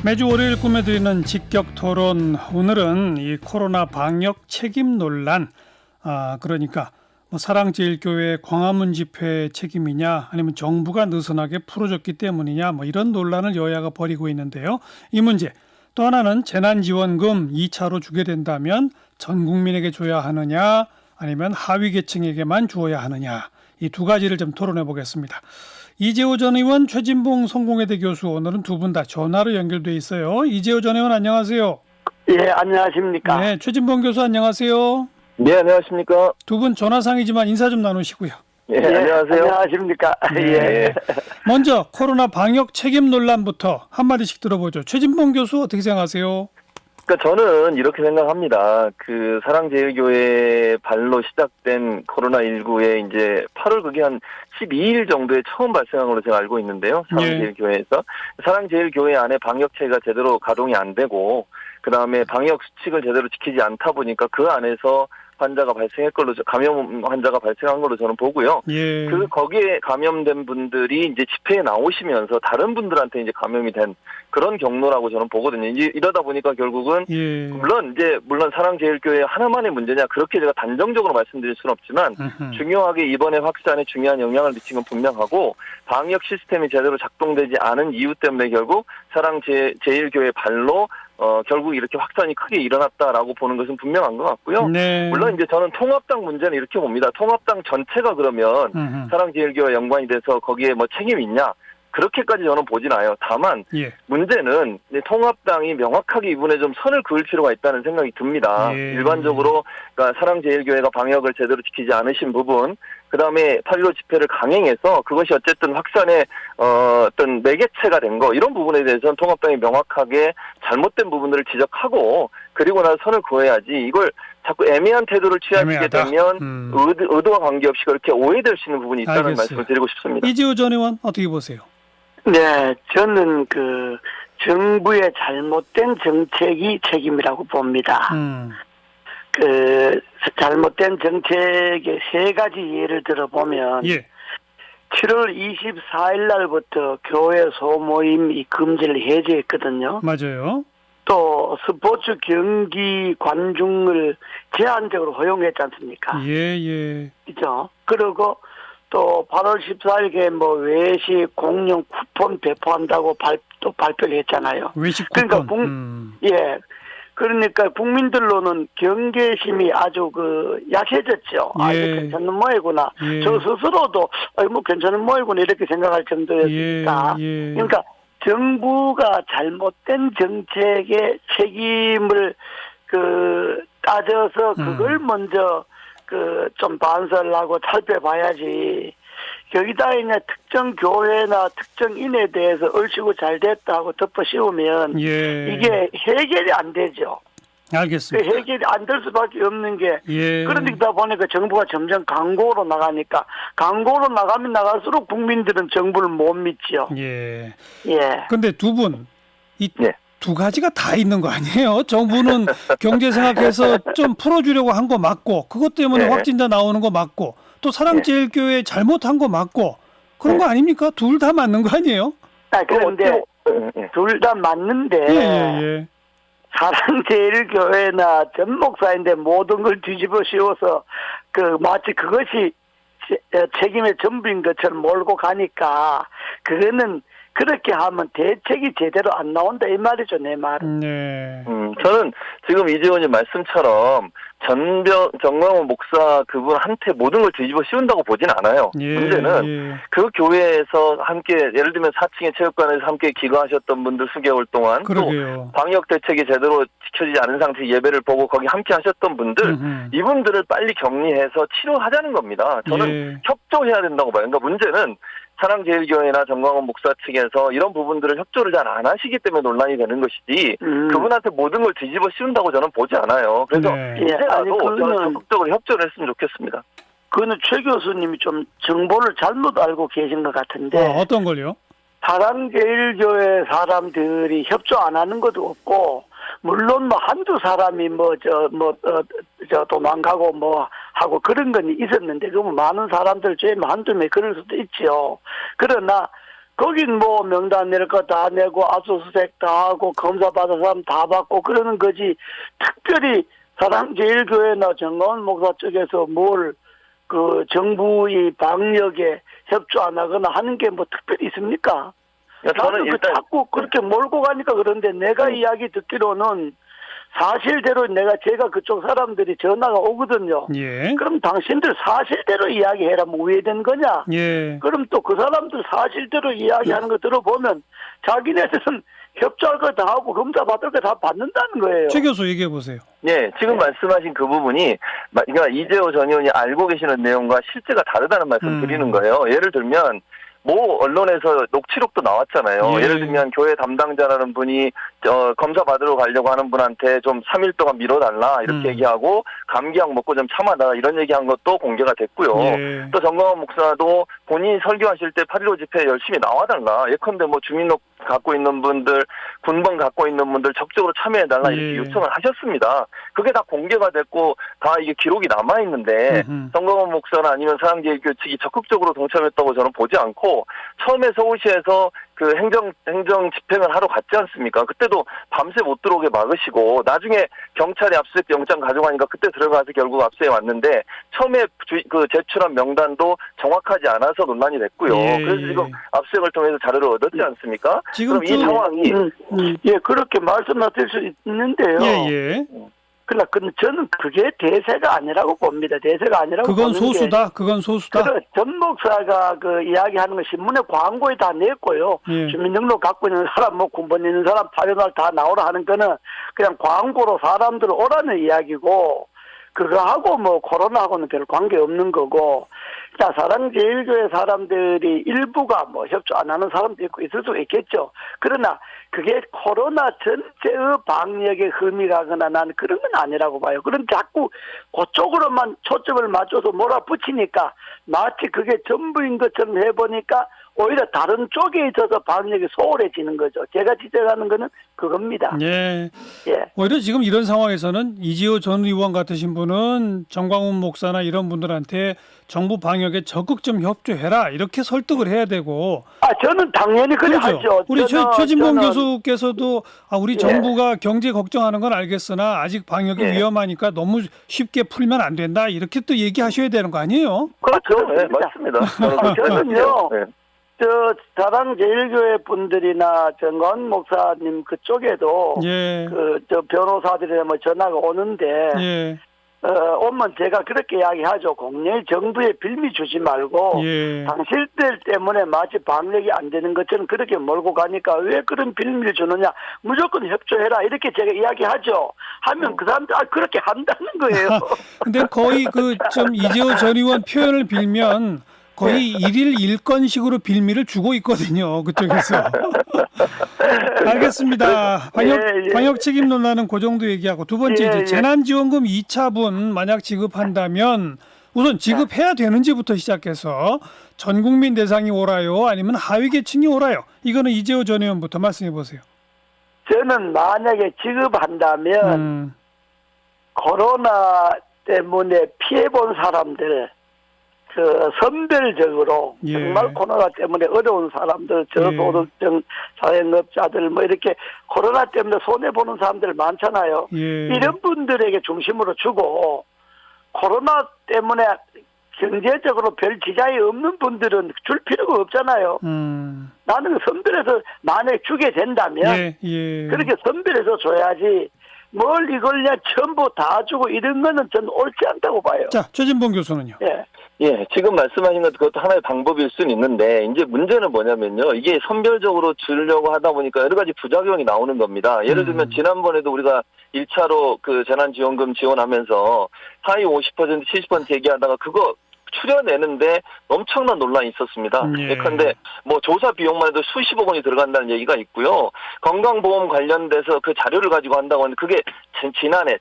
매주 월요일 꾸며드리는 직격 토론. 오늘은 이 코로나 방역 책임 논란, 그러니까 뭐 사랑제일교회 광화문 집회 책임이냐, 아니면 정부가 느슨하게 풀어줬기 때문이냐, 뭐 이런 논란을 여야가 벌이고 있는데요. 이 문제, 또 하나는 재난지원금 2차로 주게 된다면 전 국민에게 줘야 하느냐, 아니면 하위 계층에게만 주어야 하느냐, 이 두 가지를 좀 토론해 보겠습니다. 이재호 전 의원, 최진봉 성공회대 교수, 오늘은 두 분 다 전화로 연결돼 있어요. 이재호 전 의원 안녕하세요. 예, 안녕하십니까. 네, 최진봉 교수 안녕하세요. 네, 안녕하십니까. 두 분 전화상이지만 인사 좀 나누시고요. 예, 안녕하세요. 안녕하십니까. 네. 예. 먼저 코로나 방역 책임 논란부터 한마디씩 들어보죠. 최진봉 교수 어떻게 생각하세요? 그러니까 저는 이렇게 생각합니다. 그 사랑제일교회 발로 시작된 코로나19에 이제 8월 그게 한 12일 정도에 처음 발생한 걸로 제가 알고 있는데요. 사랑제일교회에서. 사랑제일교회 안에 방역체계가 제대로 가동이 안 되고, 그 다음에 방역 수칙을 제대로 지키지 않다 보니까 그 안에서 환자가 발생할 걸로, 감염 환자가 발생한 걸로 저는 보고요. 예. 거기에 감염된 분들이 이제 집회에 나오시면서 다른 분들한테 이제 감염이 된 그런 경로라고 저는 보거든요. 이러다 보니까 결국은, 예. 물론 사랑제일교회 하나만의 문제냐, 그렇게 제가 단정적으로 말씀드릴 수는 없지만, 중요하게 이번에 확산에 중요한 영향을 미친 건 분명하고, 방역 시스템이 제대로 작동되지 않은 이유 때문에 결국 사랑제일교회 발로 결국 이렇게 확산이 크게 일어났다라고 보는 것은 분명한 것 같고요. 네. 물론 이제 저는 통합당 문제는 이렇게 봅니다. 통합당 전체가 그러면 사랑제일교회와 연관이 돼서 거기에 뭐 책임이 있냐? 그렇게까지 저는 보진 않아요. 다만 예. 문제는 통합당이 명확하게 이분에 좀 선을 그을 필요가 있다는 생각이 듭니다. 예. 일반적으로 그러니까 사랑제일교회가 방역을 제대로 지키지 않으신 부분, 그다음에 8.15 집회를 강행해서 그것이 어쨌든 확산의 어떤 매개체가 된 거, 이런 부분에 대해서는 통합당이 명확하게 잘못된 부분들을 지적하고 그리고 나서 선을 그어야지, 이걸 자꾸 애매한 태도를 취하시게 애매하다. 되면 의도와 관계없이 그렇게 오해될 수 있는 부분이 있다는 알겠어요. 말씀을 드리고 싶습니다. 이재호 전 의원 어떻게 보세요? 네, 저는 그 정부의 잘못된 정책이 책임이라고 봅니다. 그 잘못된 정책의 세 가지 예를 들어보면, 예. 7월 24일 날부터 교회 소모임 금지를 해제했거든요. 맞아요. 또 스포츠 경기 관중을 제한적으로 허용했지 않습니까? 예. 그죠? 그리고 또 8월 14일에 뭐 외식 공용 쿠폰 배포한다고 또 발표를 했잖아요. 외식 쿠폰. 그러니까 그러니까 국민들로는 경계심이 아주 약해졌죠. 예. 이거 괜찮은 모양이구나. 예. 저 스스로도 뭐 괜찮은 모양이구나 이렇게 생각할 정도였으니까. 예. 그러니까 정부가 잘못된 정책의 책임을 따져서 그걸 먼저 좀 반성을 하고 살펴봐야지. 여기다 이제 특정 교회나 특정인에 대해서 얼씨구 잘 됐다고 덮어 씌우면 이게 해결이 안 되죠. 알겠습니다. 해결이 안 될 수밖에 없는 게, 예. 그러다 보니까 정부가 점점 광고로 나가니까, 광고로 나가면 나갈수록 국민들은 정부를 못 믿죠. 예. 예. 근데 두 분, 네. 두 가지가 다 있는 거 아니에요? 정부는 경제 생각해서 좀 풀어주려고 한 거 맞고, 그것 때문에 확진자 나오는 거 맞고, 또 사랑제일교회 잘못한 거 맞고, 그런 거 아닙니까? 둘 다 맞는 거 아니에요? 그런데 둘 다 맞는데, 예. 사랑제일교회나 전 목사인데 모든 걸 뒤집어 씌워서 마치 그것이 책임의 전부인 것처럼 몰고 가니까, 그거는 그렇게 하면 대책이 제대로 안 나온다 이 말이죠, 내 말은. 네. 저는 지금 이재원님 말씀처럼 정광훈 목사 그분한테 모든 걸 뒤집어 씌운다고 보진 않아요. 문제는 그 교회에서 함께, 예를 들면 4층의 체육관에서 함께 기도하셨던 분들 수개월 동안, 그러게요. 또 방역 대책이 제대로 지켜지지 않은 상태에서 예배를 보고 거기 함께 하셨던 분들, 이분들을 빨리 격리해서 치료하자는 겁니다. 저는 협조해야 된다고 봐요. 그러니까 문제는 사랑제일교회나 정광훈 목사 측에서 이런 부분들을 협조를 잘 안 하시기 때문에 논란이 되는 것이지, 그분한테 모든 걸 뒤집어 씌운다고 저는 보지 않아요. 그래서 이제라도 저는 적극적으로 협조를 했으면 좋겠습니다. 그거는 최 교수님이 좀 정보를 잘못 알고 계신 것 같은데. 어떤 걸요? 사랑제일교회 사람들이 협조 안 하는 것도 없고, 물론 뭐 한두 사람이 도망가고 하고 그런 건 있었는데, 그 많은 사람들 중에 한두 명 그럴 수도 있죠. 그러나 거긴 뭐 명단 낼 거 다 내고 압수수색 다 하고 검사 받은 사람 다 받고 그러는 거지. 특별히 사랑제일교회나 정가원 목사 쪽에서 뭘 그 정부의 방역에 협조 안 하거나 하는 게 뭐 특별히 있습니까? 저는 일단 자꾸 그렇게 몰고 가니까 그런데 내가 이야기 듣기로는 사실대로 제가 그쪽 사람들이 전화가 오거든요. 예. 그럼 당신들 사실대로 이야기해라 뭐 우회된 거냐? 예. 그럼 또 그 사람들 사실대로 이야기하는 거 들어보면 자기네들은 협조할 거 다 하고 검사 받을 거 다 받는다는 거예요. 최 교수 얘기해 보세요. 예, 지금 말씀하신 그 부분이 그러니까 이재호 전 의원이 알고 계시는 내용과 실제가 다르다는 말씀 드리는 거예요. 예를 들면 모 언론에서 녹취록도 나왔잖아요. 예. 예를 들면 교회 담당자라는 분이 검사 받으러 가려고 하는 분한테 좀 3일 동안 미뤄달라 이렇게 얘기하고 감기약 먹고 좀 참아달라 이런 얘기한 것도 공개가 됐고요. 예. 또 정광훈 목사도 본인이 설교하실 때 8.15 집회에 열심히 나와달라. 예컨대 뭐 주민록 갖고 있는 분들, 군번 갖고 있는 분들 적극적으로 참여해달라 이렇게 예. 요청을 하셨습니다. 그게 다 공개가 됐고 다 이게 기록이 남아있는데 정광훈 목사나 아니면 사랑제일교 측이 적극적으로 동참했다고 저는 보지 않고 처음에 서울시에서 그 행정 집행을 하러 갔지 않습니까? 그때도 밤새 못 들어오게 막으시고 나중에 경찰이 압수수색 영장 가져가니까 그때 들어가서 결국 압수해 왔는데 처음에 그 제출한 명단도 정확하지 않아서 논란이 됐고요. 예, 그래서 지금 압수수색을 통해서 자료를 얻었지 않습니까? 지금 그럼 이 상황이 예, 그렇게 말씀하실 수 있는데요. 예. 그러나 저는 그게 대세가 아니라고 봅니다. 대세가 아니라고 그건 보는 소수다. 그건 소수다. 전 목사가 그 이야기하는 거 신문에 광고에 다 냈고요. 예. 주민등록 갖고 있는 사람, 뭐 군번 있는 사람 8일날 다 나오라 하는 거는 그냥 광고로 사람들 오라는 이야기고 그거하고 뭐 코로나하고는 별 관계 없는 거고. 자, 사랑제일교회 사람들이 일부가 뭐 협조 안 하는 사람도 있고 있을 수 있겠죠. 그러나 그게 코로나 전체의 방역에 흠이 가거나 나는 그런 건 아니라고 봐요. 그럼 자꾸 그쪽으로만 초점을 맞춰서 몰아붙이니까 마치 그게 전부인 것처럼 해보니까 오히려 다른 쪽에 있어서 방역이 소홀해지는 거죠. 제가 지적하는 거는 그겁니다. 예. 예. 오히려 지금 이런 상황에서는 이재호 전 의원 같으신 분은 정광훈 목사나 이런 분들한테 정부 방역에 적극 좀 협조해라 이렇게 설득을 해야 되고. 저는 당연히 그래 그렇죠. 하죠. 우리 저는 최진봉 교수께서도 우리 예. 정부가 경제 걱정하는 건 알겠으나 아직 방역이 예. 위험하니까 너무 쉽게 풀면 안 된다 이렇게 또 얘기하셔야 되는 거 아니에요? 그렇죠. 네, 맞습니다. 저는요. 네. 사랑제일교회 분들이나 정건 목사님 그쪽에도 예. 변호사들이나 뭐 전화가 오는데 예. 오면 제가 그렇게 이야기하죠. 공연히 정부에 빌미 주지 말고 예. 당신들 때문에 마치 방역이 안 되는 것처럼 그렇게 몰고 가니까 왜 그런 빌미를 주느냐. 무조건 협조해라 이렇게 제가 이야기하죠. 하면 그 사람들 그렇게 한다는 거예요. 근데 거의 좀 이재호 전 의원 표현을 빌면 거의 일일 일건식으로 빌미를 주고 있거든요. 그쪽에서. 알겠습니다. 방역 책임 논란은 그 정도 얘기하고 두 번째 이제 재난지원금 2차분 만약 지급한다면 우선 지급해야 되는지부터 시작해서 전 국민 대상이 오라요? 아니면 하위 계층이 오라요? 이거는 이재호 전 의원부터 말씀해 보세요. 저는 만약에 지급한다면 코로나 때문에 피해본 사람들 선별적으로 예. 정말 코로나 때문에 어려운 사람들, 저소득층 사회업자들 뭐 이렇게 코로나 때문에 손해보는 사람들 많잖아요. 예. 이런 분들에게 중심으로 주고 코로나 때문에 경제적으로 별 지장이 없는 분들은 줄 필요가 없잖아요. 나는 선별해서 만약에 주게 된다면 그렇게 선별해서 줘야지 뭘 이걸 그냥 전부 다 주고 이런 거는 저는 옳지 않다고 봐요. 자, 최진봉 교수는요? 예, 지금 말씀하신 것 그것도 하나의 방법일 수는 있는데 이제 문제는 뭐냐면요. 이게 선별적으로 주려고 하다 보니까 여러 가지 부작용이 나오는 겁니다. 예를 들면 지난번에도 우리가 1차로 그 재난지원금 지원하면서 하위 50%, 70% 얘기하다가 그거 추려내는데 엄청난 논란이 있었습니다. 예컨대 뭐 조사 비용만 해도 수십억 원이 들어간다는 얘기가 있고요. 건강보험 관련돼서 그 자료를 가지고 한다고 하는데 그게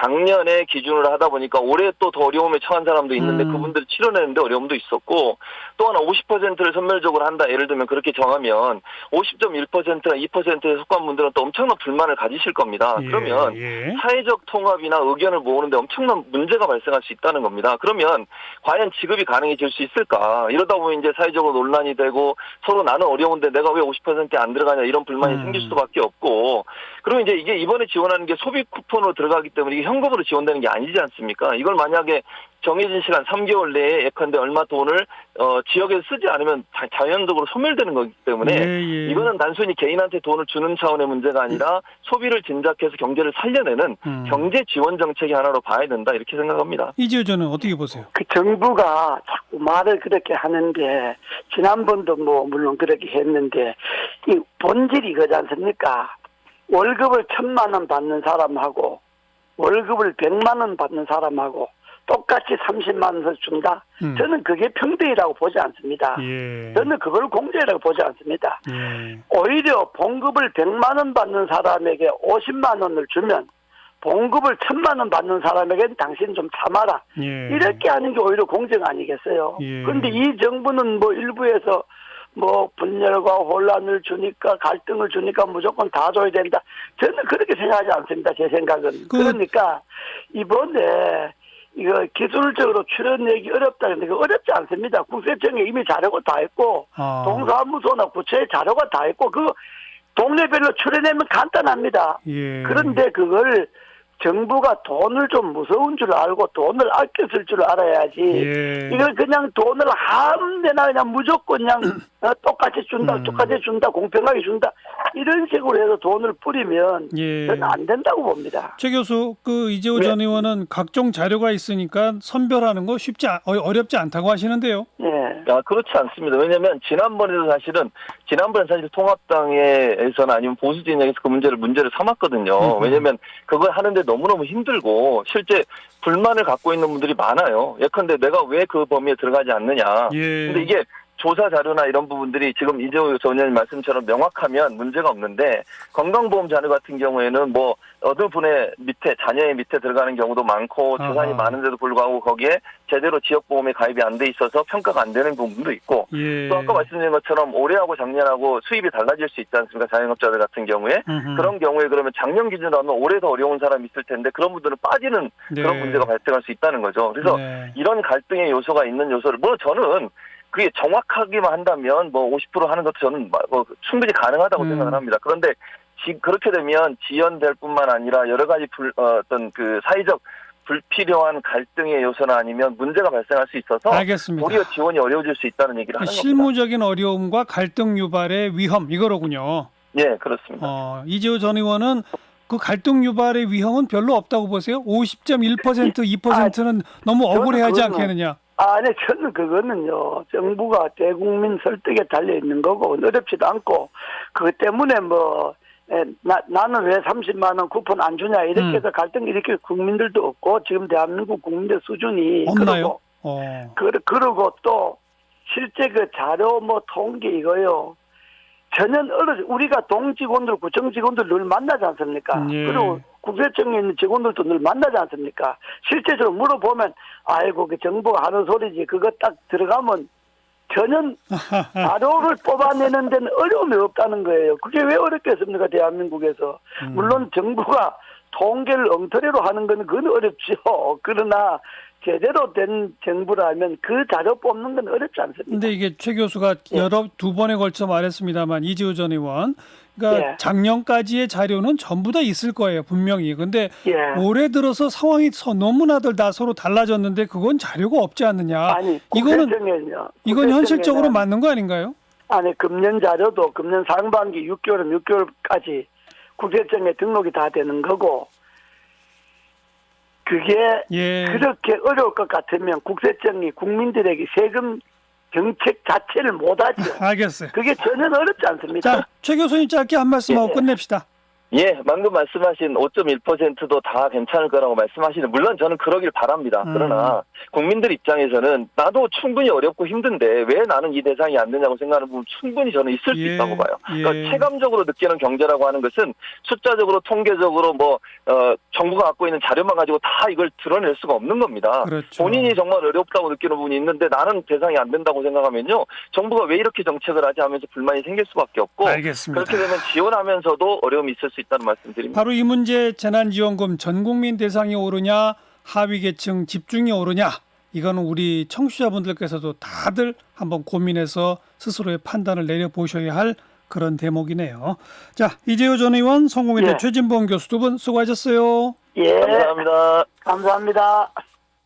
작년에 기준으로 하다 보니까 올해 또 더 어려움에 처한 사람도 있는데 그분들 치료내는데 어려움도 있었고 또 하나 50%를 선별적으로 한다. 예를 들면 그렇게 정하면 50.1%나 2%에 속한 분들은 또 엄청난 불만을 가지실 겁니다. 그러면 사회적 통합이나 의견을 모으는데 엄청난 문제가 발생할 수 있다는 겁니다. 그러면 과연 지급이 가능해질 수 있을까? 이러다 보면 이제 사회적으로 논란이 되고 서로 나는 어려운데 내가 왜 50%에 안 들어가냐 이런 불만이 생길 수밖에 없고 그리고 이제 이게 이번에 지원하는 게 소비 쿠폰으로 들어가기 때문에 이게 현금으로 지원되는 게 아니지 않습니까? 이걸 만약에 정해진 시간 3개월 내에 예컨대 얼마 돈을 지역에서 쓰지 않으면 자연적으로 소멸되는 거기 때문에 이거는 단순히 개인한테 돈을 주는 차원의 문제가 아니라 소비를 진작해서 경제를 살려내는 경제 지원 정책의 하나로 봐야 된다 이렇게 생각합니다. 이지호 저는 어떻게 보세요? 그 정부가 자꾸 말을 그렇게 하는데 지난번도 뭐 물론 그렇게 했는데 이 본질이 이거지 않습니까? 월급을 1,000만 원 받는 사람하고 월급을 100만 원 받는 사람하고 똑같이 30만 원을 준다? 저는 그게 평등이라고 보지 않습니다. 저는 그걸 공정이라고 보지 않습니다. 오히려 봉급을 100만 원 받는 사람에게 50만 원을 주면 봉급을 1,000만 원 받는 사람에게는 당신 좀 참아라. 이렇게 하는 게 오히려 공정 아니겠어요? 그런데 이 정부는 뭐 일부에서 뭐 분열과 혼란을 주니까 갈등을 주니까 무조건 다 줘야 된다. 저는 그렇게 생각하지 않습니다. 제 생각은. 그러니까 이번에 이거 기술적으로 출연내기 어렵다는데 그 어렵지 않습니다. 국세청에 이미 자료가 다 있고 동사무소나 구체의 자료가 다 있고 그 동네별로 출연내면 간단합니다. 그런데 그걸 정부가 돈을 좀 무서운 줄 알고 돈을 아껴 쓸 줄 알아야지. 이걸 그냥 돈을 아무데나 그냥 무조건 그냥 똑같이 준다, 똑같이 준다, 공평하게 준다 이런 식으로 해서 돈을 뿌리면 저는 안 된다고 봅니다. 최 교수, 그 이재호 전 의원은 각종 자료가 있으니까 선별하는 거 어렵지 않다고 하시는데요. 그렇지 않습니다. 왜냐하면 지난번에는 사실 통합당에서는 아니면 보수 진영에서 그 문제를 삼았거든요. 왜냐하면 그걸 하는데 너무너무 힘들고 실제 불만을 갖고 있는 분들이 많아요. 예컨대 내가 왜 그 범위에 들어가지 않느냐. 근데 이게 조사 자료나 이런 부분들이 지금 이재호 전 의원님 말씀처럼 명확하면 문제가 없는데 건강보험 자료 같은 경우에는 뭐 어느 분의 밑에 자녀의 밑에 들어가는 경우도 많고 재산이 많은데도 불구하고 거기에 제대로 지역보험에 가입이 안 돼 있어서 평가가 안 되는 부분도 있고 또 아까 말씀드린 것처럼 올해하고 작년하고 수입이 달라질 수 있지 않습니까? 자영업자들 같은 경우에 그런 경우에 그러면 작년 기준으로 하면 올해 더 어려운 사람이 있을 텐데 그런 분들은 빠지는 그런 문제가 발생할 수 있다는 거죠. 그래서 이런 갈등의 요소가 있는 요소를 뭐 저는 그게 정확하게만 한다면 뭐 50% 하는 것도 저는 뭐 충분히 가능하다고 생각을 합니다. 그런데 그렇게 되면 지연될 뿐만 아니라 여러 가지 어떤 그 사회적 불필요한 갈등의 요소나 아니면 문제가 발생할 수 있어서 알겠습니다. 도리어 지원이 어려워질 수 있다는 얘기를 하는 겁니다. 실무적인 어려움과 갈등 유발의 위험 이거로군요. 네, 그렇습니다. 이재호 전 의원은 그 갈등 유발의 위험은 별로 없다고 보세요? 50.1%, 2%는 너무 억울해하지 않겠느냐? 아니, 저는 그거는요, 정부가 대국민 설득에 달려있는 거고, 어렵지도 않고, 그것 때문에 뭐, 나는 왜 30만 원 쿠폰 안 주냐, 이렇게 해서 갈등 일으킬 국민들도 없고, 지금 대한민국 국민들 수준이. 없나요? 그러고 또, 실제 그 자료 뭐 통계 이거요. 전혀 우리가 동직원들, 구청 직원들 늘 만나지 않습니까? 그리고 국세청에 있는 직원들도 늘 만나지 않습니까? 실제적으로 물어보면 아이고 그 정부가 하는 소리지 그거 딱 들어가면 전혀 자료를 뽑아내는 데는 어려움이 없다는 거예요. 그게 왜 어렵겠습니까? 대한민국에서. 물론 정부가 통계를 엉터리로 하는 건 그건 어렵죠. 그러나 제대로 된 정부라면 그 자료 뽑는 건 어렵지 않습니다. 근데 이게 최 교수가 두 번에 걸쳐 말했습니다만 이재호 전 의원, 그러니까 작년까지의 자료는 전부 다 있을 거예요, 분명히. 근데 올해 들어서 상황이 너무나들 다 서로 달라졌는데 그건 자료가 없지 않느냐. 아니, 이건 현실적으로 맞는 거 아닌가요? 아니, 금년 자료도 금년 상반기 6개월은 6개월까지 국세청에 등록이 다 되는 거고. 그게 그렇게 어려울 것 같으면 국세청이 국민들에게 세금 정책 자체를 못하죠. 알겠어요. 그게 전혀 어렵지 않습니다. 자, 최 교수님 짧게 한 말씀하고 끝냅시다. 방금 말씀하신 5.1%도 다 괜찮을 거라고 말씀하시는 물론 저는 그러길 바랍니다. 그러나 국민들 입장에서는 나도 충분히 어렵고 힘든데 왜 나는 이 대상이 안 되냐고 생각하는 부분 충분히 저는 있을 수 있다고 봐요. 그러니까 체감적으로 느끼는 경제라고 하는 것은 숫자적으로 통계적으로 정부가 갖고 있는 자료만 가지고 다 이걸 드러낼 수가 없는 겁니다. 그렇죠. 본인이 정말 어렵다고 느끼는 부분이 있는데 나는 대상이 안 된다고 생각하면요. 정부가 왜 이렇게 정책을 하지 하면서 불만이 생길 수밖에 없고 알겠습니다. 그렇게 되면 지원하면서도 어려움이 있을 수 있다는 말씀드립니다. 바로 이 문제 재난지원금 전 국민 대상이 오르냐 하위계층 집중이 오르냐 이거는 우리 청취자분들께서도 다들 한번 고민해서 스스로의 판단을 내려보셔야 할 그런 대목이네요. 자, 이재호 전 의원, 성공회대 예. 최진봉 교수 두 분 수고하셨어요. 예. 감사합니다. 감사합니다.